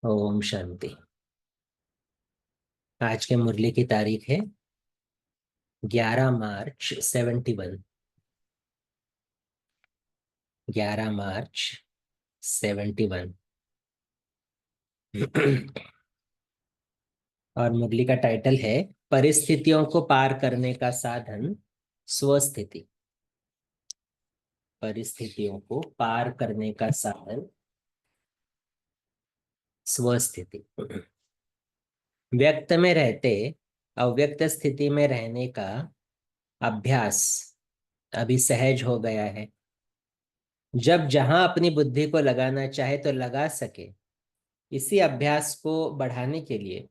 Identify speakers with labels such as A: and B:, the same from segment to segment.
A: ओम शांति। आज के मुरली की तारीख है 11 मार्च 71। 11 मार्च 71। और मुरली का टाइटल है परिस्थितियों को पार करने का साधन स्वस्थिति। परिस्थितियों को पार करने का साधन स्वस्थिति। व्यक्त में रहते अव्यक्त स्थिति में रहने का अभ्यास अभी सहज हो गया है। जब जहां अपनी बुद्धि को लगाना चाहे तो लगा सके। इसी अभ्यास को बढ़ाने के लिए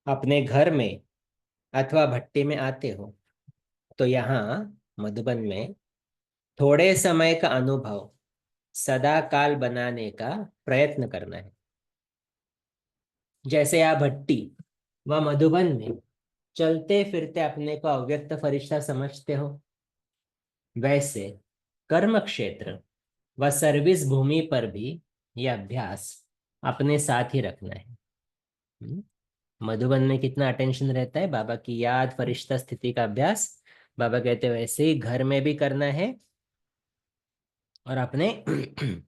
A: अपने घर में अथवा भट्टी में आते हो तो यहाँ मधुबन में थोड़े समय का अनुभव सदा काल बनाने का प्रयत्न करना है। जैसे आप भट्टी व मधुबन में चलते फिरते अपने को अव्यक्त फरिश्ता समझते हो, वैसे कर्म क्षेत्र व सर्विस भूमि पर भी यह अभ्यास अपने साथ ही रखना है। हम्म? मधुबन में कितना अटेंशन रहता है, बाबा की याद, फरिश्ता स्थिति का अभ्यास। बाबा कहते हैं वैसे ही घर में भी करना है और अपने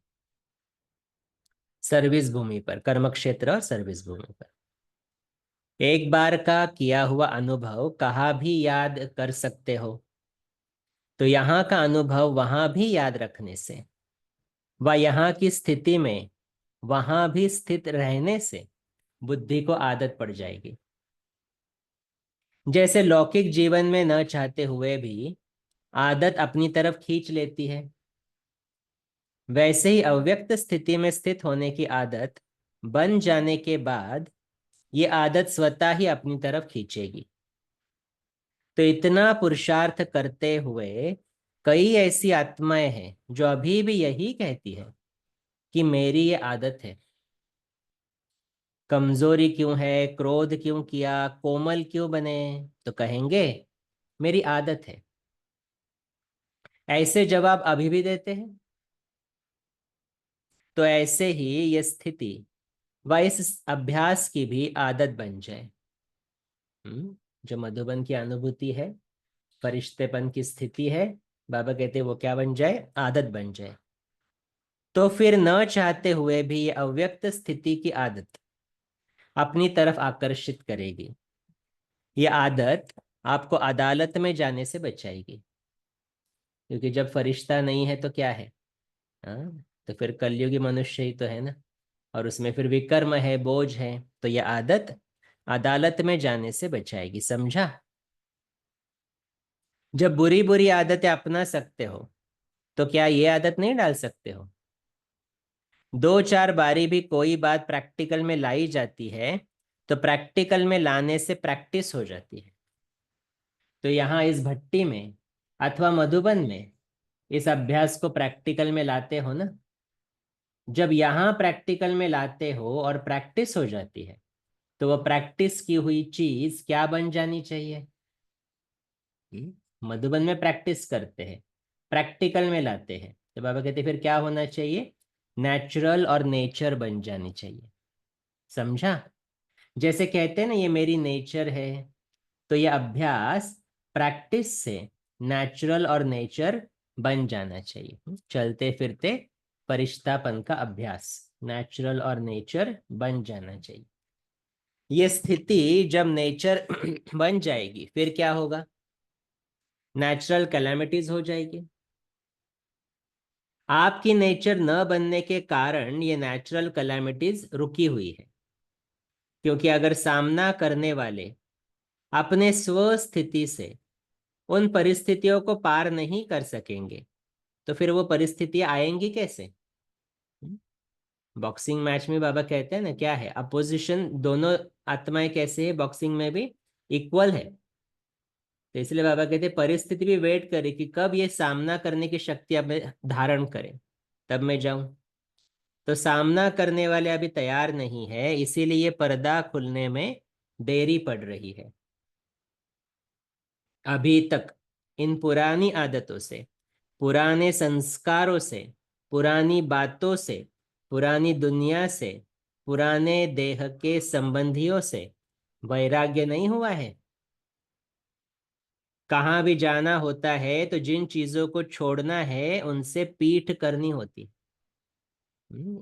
A: सर्विस भूमि पर, कर्म क्षेत्र और सर्विस भूमि पर। एक बार का किया हुआ अनुभव कहाँ भी याद कर सकते हो, तो यहाँ का अनुभव वहां भी याद रखने से व यहाँ की स्थिति में वहां भी स्थित रहने से बुद्धि को आदत पड़ जाएगी। जैसे लौकिक जीवन में न चाहते हुए भी आदत अपनी तरफ खींच लेती है, वैसे ही अव्यक्त स्थिति में स्थित होने की आदत बन जाने के बाद ये आदत स्वतः ही अपनी तरफ खींचेगी। तो इतना पुरुषार्थ करते हुए कई ऐसी आत्माएं हैं जो अभी भी यही कहती है कि मेरी ये आदत है। कमजोरी क्यों है, क्रोध क्यों किया, कोमल क्यों बने, तो कहेंगे मेरी आदत है। ऐसे जवाब अभी भी देते हैं। तो ऐसे ही ये स्थिति व इस अभ्यास की भी आदत बन जाए। जो मधुबन की अनुभूति है, फरिश्तेपन की स्थिति है, बाबा कहते हैं वो क्या बन जाए, आदत बन जाए। तो फिर न चाहते हुए भी ये अव्यक्त स्थिति की आदत अपनी तरफ आकर्षित करेगी। ये आदत आपको अदालत में जाने से बचाएगी, क्योंकि जब फरिश्ता नहीं है तो क्या है, हाँ, तो फिर कलयुगी मनुष्य ही तो है ना। और उसमें फिर विकर्म है, बोझ है, तो यह आदत अदालत में जाने से बचाएगी। समझा? जब बुरी बुरी आदतें अपना सकते हो तो क्या ये आदत नहीं डाल सकते हो? दो चार बारी भी कोई बात प्रैक्टिकल में लाई जाती है तो प्रैक्टिकल में लाने से प्रैक्टिस हो जाती है। तो यहाँ इस भट्टी में अथवा मधुबन में इस अभ्यास को प्रैक्टिकल में लाते हो ना। जब यहाँ प्रैक्टिकल में लाते हो और प्रैक्टिस हो जाती है तो वो प्रैक्टिस की हुई चीज क्या बन जानी चाहिए? मधुबन में प्रैक्टिस करते हैं, प्रैक्टिकल में लाते हैं, तो बाबा कहते फिर क्या होना चाहिए, नेचुरल और नेचर बन जानी चाहिए। समझा? जैसे कहते हैं ना ये मेरी नेचर है, तो ये अभ्यास प्रैक्टिस से नेचुरल और नेचर बन जाना चाहिए। चलते फिरते फरिश्तापन का अभ्यास नेचुरल और नेचर बन जाना चाहिए। ये स्थिति जब नेचर बन जाएगी फिर क्या होगा, नेचुरल कैलामिटीज हो जाएगी। आपकी नेचर न बनने के कारण ये नेचुरल कैलामिटीज रुकी हुई है, क्योंकि अगर सामना करने वाले अपने स्व स्थिति से उन परिस्थितियों को पार नहीं कर सकेंगे तो फिर वो परिस्थितियां आएंगी कैसे? बॉक्सिंग मैच में बाबा कहते हैं ना, क्या है अपोजिशन, दोनों आत्माएं कैसे है बॉक्सिंग में भी, इक्वल है। तो इसलिए बाबा कहते हैं परिस्थिति भी वेट करे कि कब ये सामना करने की शक्ति अब मैं धारण करे, तब मैं जाऊं। तो सामना करने वाले अभी तैयार नहीं है, इसीलिए पर्दा खुलने में देरी पड़ रही है। अभी तक इन पुरानी आदतों से, पुराने संस्कारों से, पुरानी बातों से, पुरानी दुनिया से पुराने देह के संबंधियों से वैराग्य नहीं हुआ है? कहाँ भी जाना होता है तो जिन चीजों को छोड़ना है उनसे पीठ करनी होती।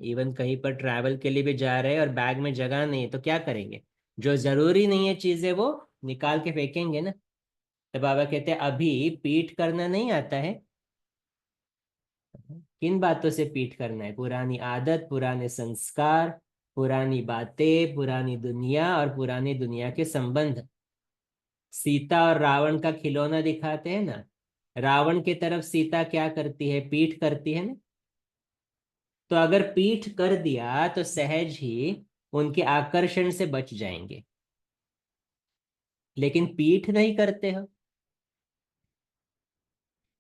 A: इवन कहीं पर ट्रैवल के लिए भी जा रहे हैं और बैग में जगह नहीं है तो क्या करेंगे? जो जरूरी नहीं है चीजें वो निकाल के फेंकेंगे ना। तो बाबा कहते हैं अभी पीठ करना नहीं आता है। किन बातों से पीठ करना है? पुरानी आदत, पुराने संस्कार, पुरानी बातें, पुरानी दुनिया और पुरानी दुनिया के संबंध। सीता और रावण का खिलौना दिखाते हैं ना, रावण की तरफ सीता क्या करती है? पीठ करती है ना। तो अगर पीठ कर दिया तो सहज ही उनके आकर्षण से बच जाएंगे, लेकिन पीठ नहीं करते हो।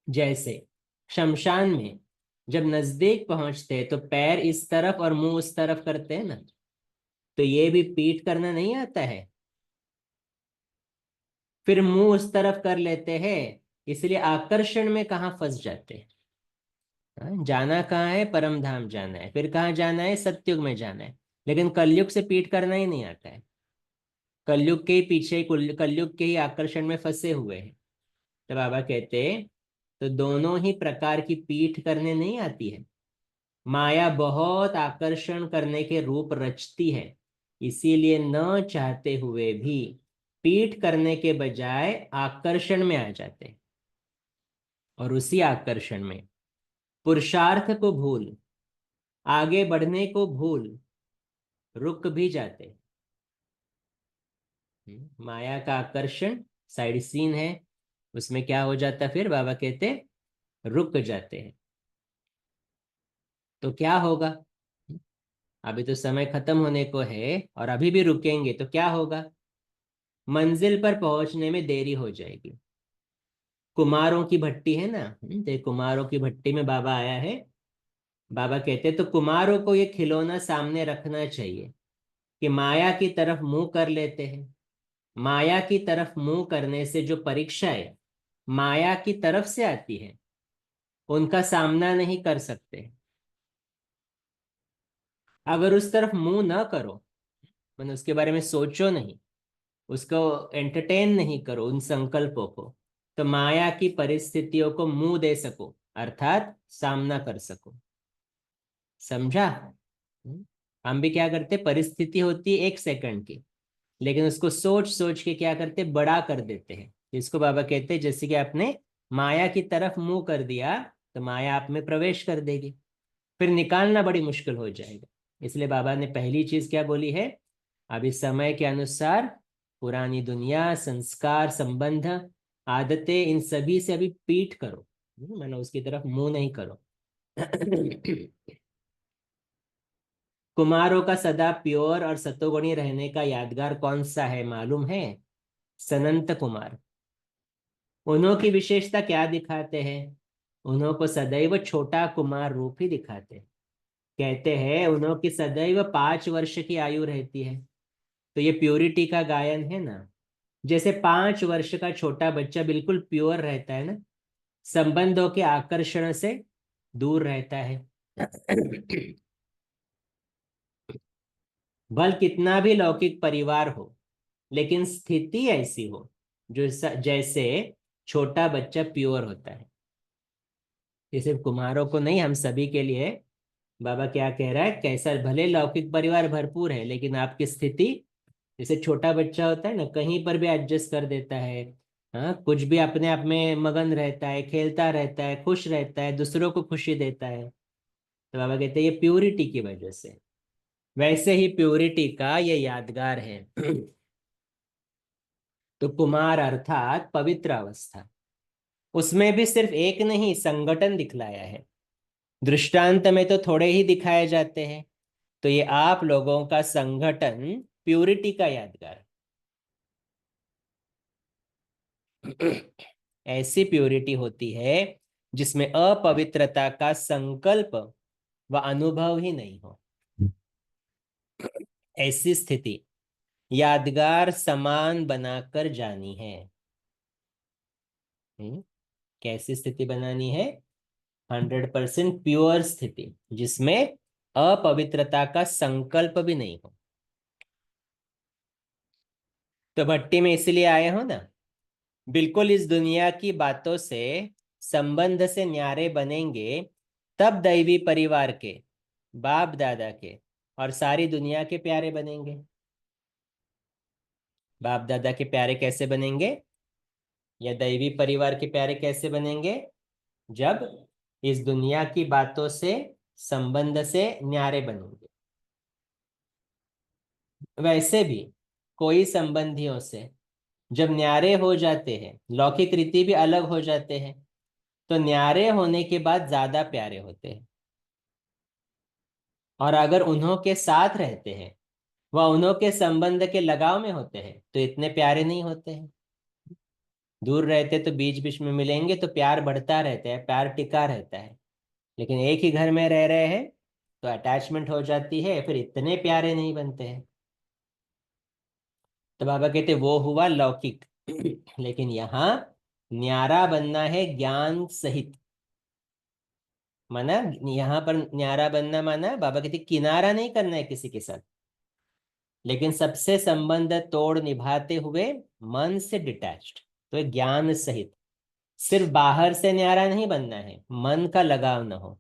A: जैसे शमशान में जब नजदीक पहुंचते हैं तो पैर इस तरफ और मुंह उस तरफ करते हैं ना, तो ये भी पीठ करना नहीं आता है। फिर मुंह उस तरफ कर लेते हैं, इसलिए आकर्षण में कहाँ फंस जाते हैं। हाँ, जाना कहाँ है? परम धाम जाना है। फिर कहाँ जाना है? सत्युग में जाना है। लेकिन कलयुग से पीठ करना ही नहीं आता है। कलयुग के ही पीछे, कलयुग के ही आकर्षण में फंसे हुए हैं। तो बाबा कहते हैं तो दोनों ही प्रकार की पीठ करने नहीं आती है। माया बहुत आकर्षण करने के रूप रचती है, इसीलिए न चाहते हुए भी पीठ करने के बजाय आकर्षण में आ जाते हैं। और उसी आकर्षण में पुरुषार्थ को भूल, आगे बढ़ने को भूल, रुक भी जाते हैं। माया का आकर्षण साइड सीन है, उसमें क्या हो जाता है? फिर बाबा कहते रुक जाते हैं। तो क्या होगा? अभी तो समय खत्म होने को है और अभी भी रुकेंगे तो क्या होगा? मंजिल पर पहुंचने में देरी हो जाएगी। कुमारों की भट्टी है ना, तो कुमारों की भट्टी में बाबा आया है। बाबा कहते तो कुमारों को ये खिलौना सामने रखना चाहिए कि माया की तरफ मुंह कर लेते हैं। माया की तरफ मुंह करने से जो परीक्षाएं माया की तरफ से आती है उनका सामना नहीं कर सकते। अगर उस तरफ मुंह ना करो, मैंने उसके बारे में सोचो नहीं, उसको एंटरटेन नहीं करो उन संकल्पों को, तो माया की परिस्थितियों को मुंह दे सको, अर्थात सामना कर सको। समझा? हम भी क्या करते? परिस्थिति होती है 1 सेकंड की, लेकिन उसको सोच सोच के क्या करते? बड़ा कर देते हैं। इसको बाबा कहते हैं जैसे कि आपने माया की तरफ मुंह कर दिया तो माया आप में प्रवेश कर देगी, फिर निकालना बड़ी मुश्किल हो जाएगा। इसलिए बाबा ने पहली चीज क्या बोली है? अभी समय के अनुसार पुरानी दुनिया, संस्कार, संबंध, आदतें, इन सभी से अभी पीठ करो, मानो उसकी तरफ मुंह नहीं करो। कुमारों का सदा प्योर और सतोगुणी रहने का यादगार कौन सा है मालूम है? सनंत कुमार। उन्हों की विशेषता क्या दिखाते हैं? उन्हों को सदैव छोटा कुमार रूप ही दिखाते हैं। कहते हैं उन्हों की सदैव 5 वर्ष की आयु रहती है। तो ये प्योरिटी का गायन है ना। जैसे 5 वर्ष का छोटा बच्चा बिल्कुल प्योर रहता है ना, संबंधों के आकर्षण से दूर रहता है। भल कितना भी लौकिक परिवार हो, लेकिन स्थिति ऐसी हो जो जैसे छोटा बच्चा प्योर होता है। ये सिर्फ कुम्हारों को नहीं, हम सभी के लिए बाबा क्या कह रहा है? कैसा भले लौकिक परिवार भरपूर है, लेकिन आपकी स्थिति जैसे छोटा बच्चा होता है ना, कहीं पर भी एडजस्ट कर देता है। हाँ, कुछ भी अपने आप में मगन रहता है, खेलता रहता है, खुश रहता है, दूसरों को खुशी देता है। तो बाबा कहते हैं ये प्योरिटी की वजह से। वैसे ही प्योरिटी का ये यादगार है। तो कुमार अर्थात पवित्र अवस्था, उसमें भी सिर्फ एक नहीं संगठन दिखलाया है। दृष्टांत में तो थोड़े ही दिखाए जाते हैं, तो ये आप लोगों का संगठन प्योरिटी का यादगार। ऐसी प्योरिटी होती है जिसमें अपवित्रता का संकल्प व अनुभव ही नहीं हो। ऐसी स्थिति यादगार समान बनाकर जानी है। कैसी स्थिति बनानी है? 100% प्योर स्थिति, जिसमें अपवित्रता का संकल्प भी नहीं हो। तो भट्टी में इसलिए आए हो ना, बिल्कुल इस दुनिया की बातों से संबंध से न्यारे बनेंगे, तब दैवी परिवार के, बाप दादा के और सारी दुनिया के प्यारे बनेंगे। बाप दादा के प्यारे कैसे बनेंगे, या दैवी परिवार के प्यारे कैसे बनेंगे? जब इस दुनिया की बातों से संबंध से न्यारे बनेंगे। वैसे भी कोई संबंधियों से जब न्यारे हो जाते हैं, लौकिक रीति भी अलग हो जाते हैं, तो न्यारे होने के बाद ज्यादा प्यारे होते हैं। और अगर उन्हों के साथ रहते हैं, वह उन्हों के संबंध के लगाव में होते हैं, तो इतने प्यारे नहीं होते हैं। दूर रहते तो बीच बीच में मिलेंगे तो प्यार बढ़ता रहता है, प्यार टिका रहता है। लेकिन एक ही घर में रह रहे हैं तो अटैचमेंट हो जाती है, फिर इतने प्यारे नहीं बनते हैं। तो बाबा कहते वो हुआ लौकिक। लेकिन यहाँ न्यारा बनना है ज्ञान सहित। माना यहाँ पर न्यारा बनना, माना बाबा कहते किनारा नहीं करना है किसी के साथ, लेकिन सबसे संबंध तोड़ निभाते हुए मन से डिटैच्ड। तो ज्ञान सहित, सिर्फ बाहर से न्यारा नहीं बनना है, मन का लगाव न हो।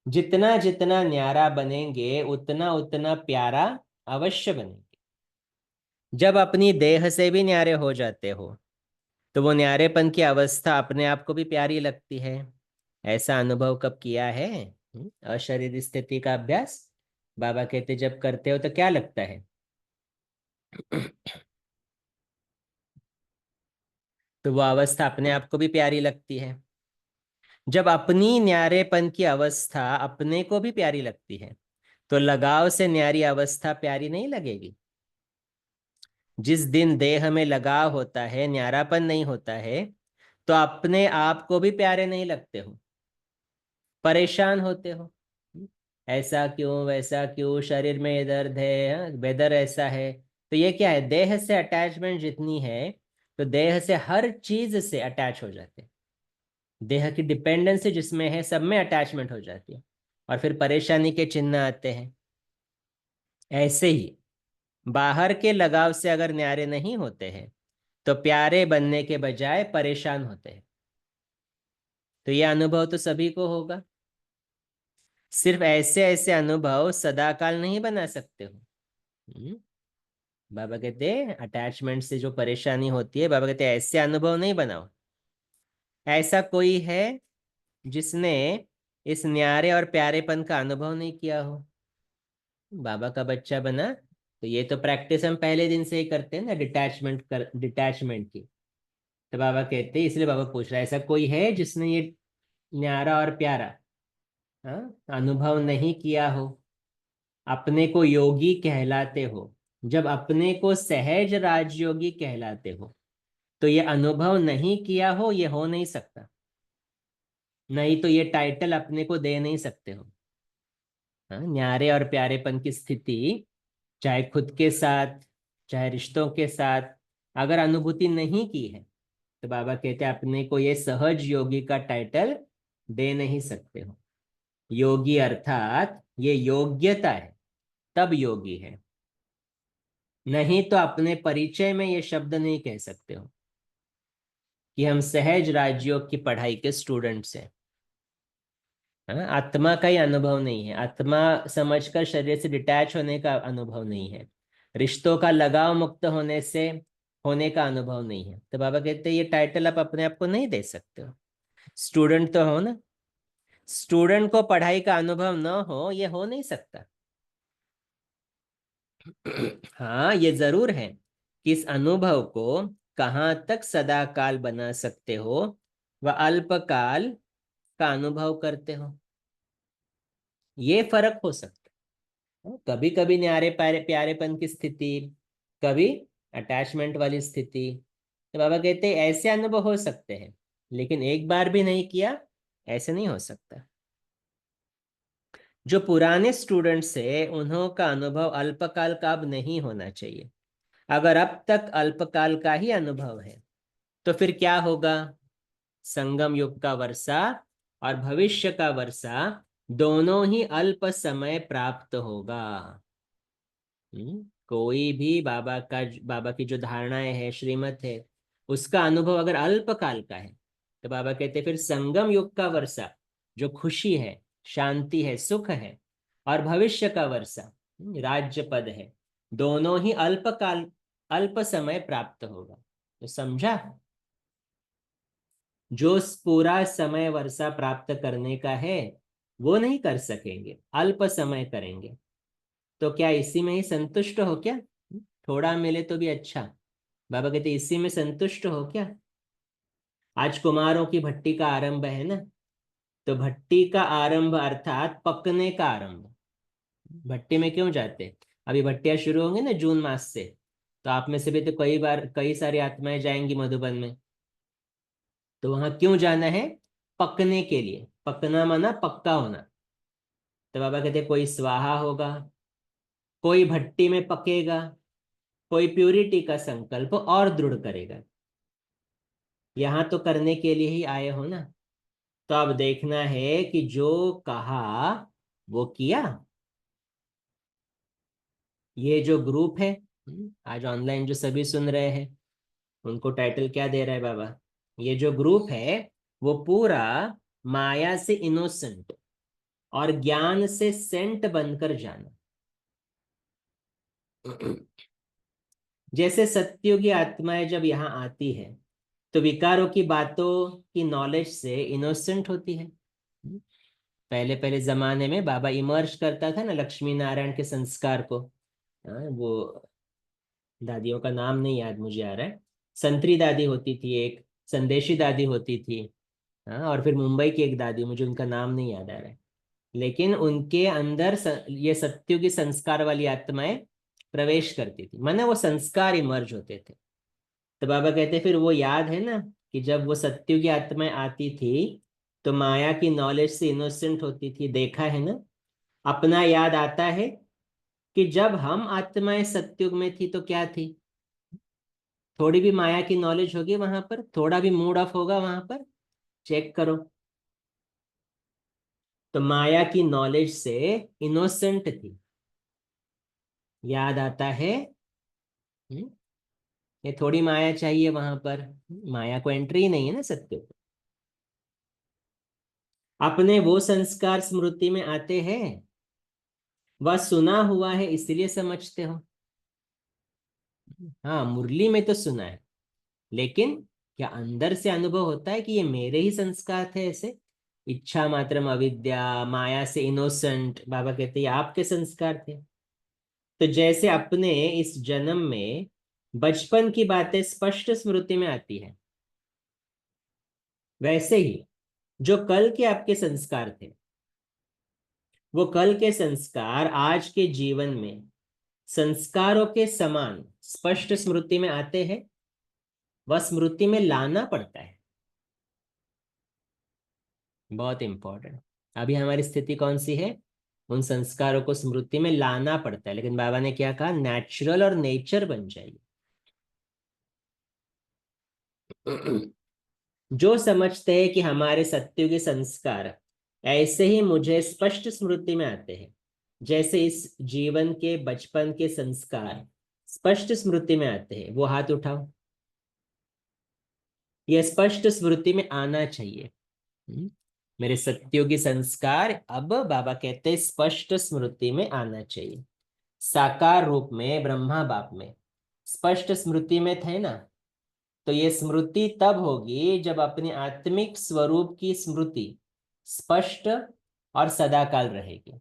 A: जितना जितना न्यारा बनेंगे उतना उतना प्यारा अवश्य बनेंगे। जब अपनी देह से भी न्यारे हो जाते हो तो वो न्यारेपन की अवस्था अपने आप को भी प्यारी लगती है। ऐसा अनुभव कब किया है? अशरीर स्थिति का अभ्यास बाबा कहते जब करते हो तो क्या लगता है? तो वो अवस्था अपने आप को भी प्यारी लगती है। जब अपनी न्यारेपन की अवस्था अपने को भी प्यारी लगती है, तो लगाव से न्यारी अवस्था प्यारी नहीं लगेगी? जिस दिन देह में लगाव होता है, न्यारापन नहीं होता है, तो अपने आप को भी प्यारे नहीं लगते हो, परेशान होते हो। ऐसा क्यों, वैसा क्यों, शरीर में ये दर्द है, वेदर ऐसा है। तो ये क्या है? देह से अटैचमेंट जितनी है, तो देह से हर चीज से अटैच हो जाते हैं। देह की डिपेंडेंसी जिसमें है, सब में अटैचमेंट हो जाती है, और फिर परेशानी के चिन्ह आते हैं। ऐसे ही बाहर के लगाव से अगर न्यारे नहीं होते हैं, तो प्यारे बनने के बजाय परेशान होते हैं। तो ये अनुभव तो सभी को होगा। सिर्फ ऐसे ऐसे अनुभव सदाकाल नहीं बना सकते हो। हम्म, बाबा कहते हैं अटैचमेंट से जो परेशानी होती है, बाबा कहते हैं ऐसे अनुभव नहीं बनाओ। ऐसा कोई है जिसने इस न्यारे और प्यारेपन का अनुभव नहीं किया हो? बाबा का बच्चा बना तो ये तो प्रैक्टिस हम पहले दिन से ही करते हैं ना, डिटैचमेंट की। तो बाबा कहते हैं, इसलिए बाबा पूछ रहा है, ऐसा कोई है जिसने ये न्यारा और प्यारा, हाँ, अनुभव नहीं किया हो? अपने को योगी कहलाते हो, जब अपने को सहज राजयोगी कहलाते हो, तो ये अनुभव नहीं किया हो, ये हो नहीं सकता। नहीं तो ये टाइटल अपने को दे नहीं सकते हो। हाँ, न्यारे और प्यारेपन की स्थिति चाहे खुद के साथ, चाहे रिश्तों के साथ, अगर अनुभूति नहीं की है, तो बाबा कहते हैं अपने को ये सहज योगी का टाइटल दे नहीं सकते हो। योगी अर्थात ये योग्यता है, तब योगी है। नहीं तो अपने परिचय में ये शब्द नहीं कह सकते हो कि हम सहज राजयोग की पढ़ाई के स्टूडेंट्स हैं। हाँ, आत्मा का ही अनुभव नहीं है, आत्मा समझकर शरीर से डिटैच होने का अनुभव नहीं है, रिश्तों का लगाव मुक्त होने से होने का अनुभव नहीं है। तो बाबा कहते हैं ये टाइटल आप अपने आप को नहीं दे सकते हो। स्टूडेंट तो हो ना, स्टूडेंट को पढ़ाई का अनुभव न हो, ये हो नहीं सकता। हाँ, ये जरूर है कि इस अनुभव को कहाँ तक सदा काल बना सकते हो, व अल्पकाल का अनुभव करते हो, ये फर्क हो सकता है। कभी कभी न्यारे प्यारे प्यारेपन की स्थिति, कभी अटैचमेंट वाली स्थिति। तो बाबा कहते हैं ऐसे अनुभव हो सकते हैं, लेकिन एक बार भी नहीं किया, ऐसे नहीं हो सकता। जो पुराने स्टूडेंट्स है, उन्हों का अनुभव अल्पकाल का अब नहीं होना चाहिए। अगर अब तक अल्पकाल का ही अनुभव है, तो फिर क्या होगा? संगम युग का वर्षा और भविष्य का वर्षा दोनों ही अल्प समय प्राप्त होगा। कोई भी बाबा की जो धारणाएं है, श्रीमत है, उसका अनुभव अगर अल्प काल का है, तो बाबा कहते हैं फिर संगम युग का वर्षा, जो खुशी है, शांति है, सुख है, और भविष्य का वर्षा, राज्य पद है, दोनों ही अल्प समय प्राप्त होगा। तो समझा, जो पूरा समय वर्षा प्राप्त करने का है वो नहीं कर सकेंगे, अल्प समय करेंगे। तो क्या इसी में ही संतुष्ट हो क्या? थोड़ा मिले तो भी अच्छा। बाबा कहते इसी में संतुष्ट हो क्या? आज कुमारों की भट्टी का आरंभ है ना, तो भट्टी का आरंभ अर्थात पकने का आरंभ। भट्टी में क्यों जाते? अभी भट्टियां शुरू होंगी ना जून मास से, तो आप में से भी तो कई सारी आत्माएं जाएंगी मधुबन में। तो वहां क्यों जाना है? पकने के लिए। पकना माना पक्का होना। तो बाबा कहते कोई स्वाहा होगा, कोई भट्टी में पकेगा, कोई प्यूरिटी का संकल्प और दृढ़ करेगा। यहाँ तो करने के लिए ही आए हो ना। तो अब देखना है कि जो कहा वो किया। ये जो ग्रुप है, आज ऑनलाइन जो सभी सुन रहे हैं, उनको टाइटल क्या दे रहा है बाबा? ये जो ग्रुप है वो पूरा माया से इनोसेंट और ज्ञान से सेंट बनकर जाना। जैसे सत्युगी आत्माएं जब यहाँ आती है, तो विकारों की बातों की नॉलेज से इनोसेंट होती है। पहले पहले जमाने में बाबा इमर्ज करता था ना लक्ष्मी नारायण के संस्कार को। वो दादियों का नाम नहीं याद मुझे आ रहा है। संतरी दादी होती थी एक, संदेशी दादी होती थी। और फिर मुंबई की एक दादी, मुझे उनका नाम नहीं याद आ रहा है। लेकिन उनके अंदर ये सत्युगी संस्कार वाली आत्माएं प्रवेश करती थी, माने वो संस्कार इमर्ज होते थे। तो बाबा कहते फिर वो याद है ना, कि जब वो सत्युगी आत्माएं आती थी तो माया की नॉलेज से इनोसेंट होती थी, देखा है ना। अपना याद आता है कि जब हम आत्माएं सत्युग में थी तो क्या थी? थोड़ी भी माया की नॉलेज होगी वहां पर, थोड़ा भी मूड ऑफ होगा वहां पर, चेक करो। तो माया की नॉलेज से इनोसेंट थी, याद आता है। हम्म, ये थोड़ी माया चाहिए वहां पर, माया को एंट्री ही नहीं है ना सत्य। अपने वो संस्कार स्मृति में आते हैं, वह सुना हुआ है इसलिए समझते हो। हाँ, मुरली में तो सुना है, लेकिन क्या अंदर से अनुभव होता है कि ये मेरे ही संस्कार थे ऐसे? इच्छा मात्रम अविद्या, माया से इनोसेंट, बाबा कहते हैं ये आपके संस्कार थे। तो जैसे अपने इस जन्म में बचपन की बातें स्पष्ट स्मृति में आती है, वैसे ही जो कल के आपके संस्कार थे, वो कल के संस्कार आज के जीवन में संस्कारों के समान स्पष्ट स्मृति में आते हैं। वह स्मृति में लाना पड़ता है, बहुत इंपॉर्टेंट। अभी हमारी स्थिति कौन सी है? उन संस्कारों को स्मृति में लाना पड़ता है, लेकिन बाबा ने क्या कहा? नेचुरल और नेचर बन जाइए। जो समझते हैं कि हमारे सत्युगी संस्कार ऐसे ही मुझे स्पष्ट स्मृति में आते हैं, जैसे इस जीवन के बचपन के संस्कार स्पष्ट स्मृति में आते हैं, वो हाथ उठाओ। यह स्पष्ट स्मृति में आना चाहिए। मेरे सत्योगी संस्कार अब बाबा कहते हैं स्पष्ट स्मृति में आना चाहिए। साकार रूप में ब्रह्मा बाप में स्पष्ट स्मृति में थे ना। तो ये स्मृति तब होगी जब अपने आत्मिक स्वरूप की स्मृति स्पष्ट और सदाकाल रहेगी।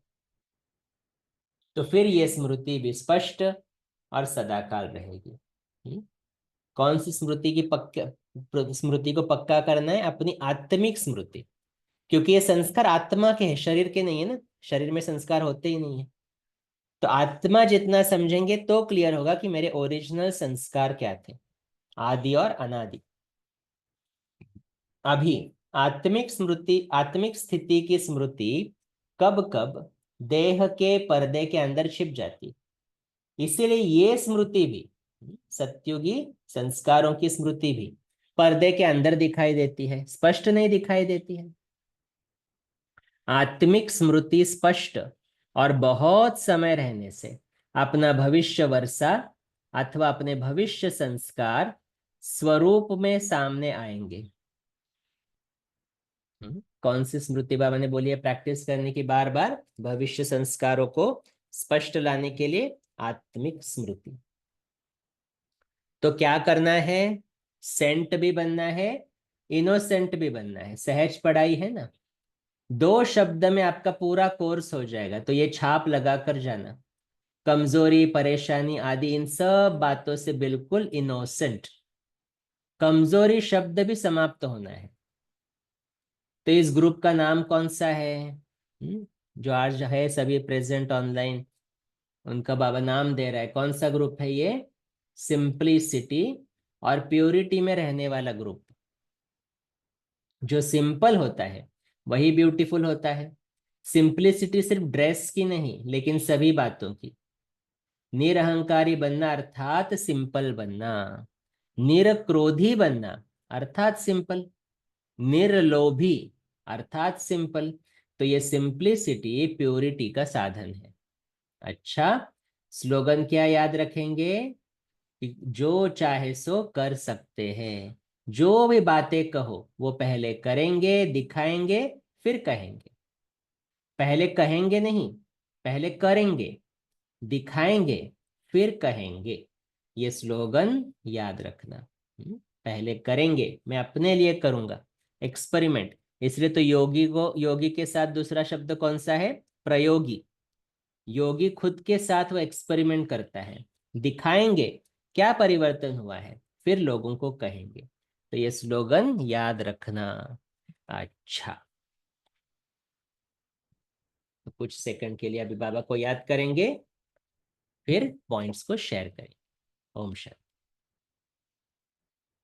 A: तो फिर ये स्मृति भी स्पष्ट और सदाकाल रहेगी। कौन सी स्मृति की पक्का, स्मृति को पक्का करना है? अपनी आत्मिक स्मृति, क्योंकि ये संस्कार आत्मा के हैं, शरीर के नहीं है ना। शरीर में संस्कार होते ही नहीं है। तो आत्मा जितना समझेंगे तो क्लियर होगा कि मेरे ओरिजिनल संस्कार क्या थे, आदि और अनादि। अभी आत्मिक स्मृति, आत्मिक स्थिति की स्मृति कब कब देह के पर्दे के अंदर छिप जाती। इसीलिए ये स्मृति भी, सत्युगी संस्कारों की स्मृति भी पर्दे के अंदर दिखाई देती है, स्पष्ट नहीं दिखाई देती है। आत्मिक स्मृति स्पष्ट और बहुत समय रहने से अपना भविष्य वर्षा अथवा अपने भविष्य संस्कार स्वरूप में सामने आएंगे। कौन सी स्मृति बाबा ने बोली है प्रैक्टिस करने की बार बार? भविष्य संस्कारों को स्पष्ट लाने के लिए आत्मिक स्मृति। तो क्या करना है? सेंट भी बनना है, इनोसेंट भी बनना है। सहज पढ़ाई है ना, 2 शब्द में आपका पूरा कोर्स हो जाएगा। तो ये छाप लगा कर जाना, कमजोरी, परेशानी आदि इन सब बातों से बिल्कुल इनोसेंट। कमजोरी शब्द भी समाप्त होना है। तो इस ग्रुप का नाम कौन सा है? जो आज है सभी प्रेजेंट ऑनलाइन, उनका बाबा नाम दे रहा है। कौन सा ग्रुप है ये? सिंपलिसिटी और प्योरिटी में रहने वाला ग्रुप। जो सिंपल होता है वही ब्यूटीफुल होता है। सिंपलिसिटी सिर्फ ड्रेस की नहीं, लेकिन सभी बातों की। निरहंकारी बनना अर्थात सिंपल बनना, निरक्रोधी बनना अर्थात सिंपल, निर्लोभी अर्थात सिंपल। तो ये सिंपलिसिटी प्योरिटी का साधन है। अच्छा, स्लोगन क्या याद रखेंगे? कि जो चाहे सो कर सकते हैं। जो भी बातें कहो वो पहले करेंगे, दिखाएंगे, फिर कहेंगे। पहले कहेंगे नहीं, पहले करेंगे, दिखाएंगे, फिर कहेंगे। ये स्लोगन याद रखना। पहले करेंगे, मैं अपने लिए करूंगा, एक्सपेरिमेंट। इसलिए तो योगी को, योगी के साथ दूसरा शब्द कौन सा है? प्रयोगी। योगी खुद के साथ वो एक्सपेरिमेंट करता है, दिखाएंगे क्या परिवर्तन हुआ है, फिर लोगों को कहेंगे। तो ये स्लोगन याद रखना। अच्छा, तो कुछ सेकंड के लिए अभी बाबा को याद करेंगे, फिर पॉइंट्स को शेयर करें। ओम शांति।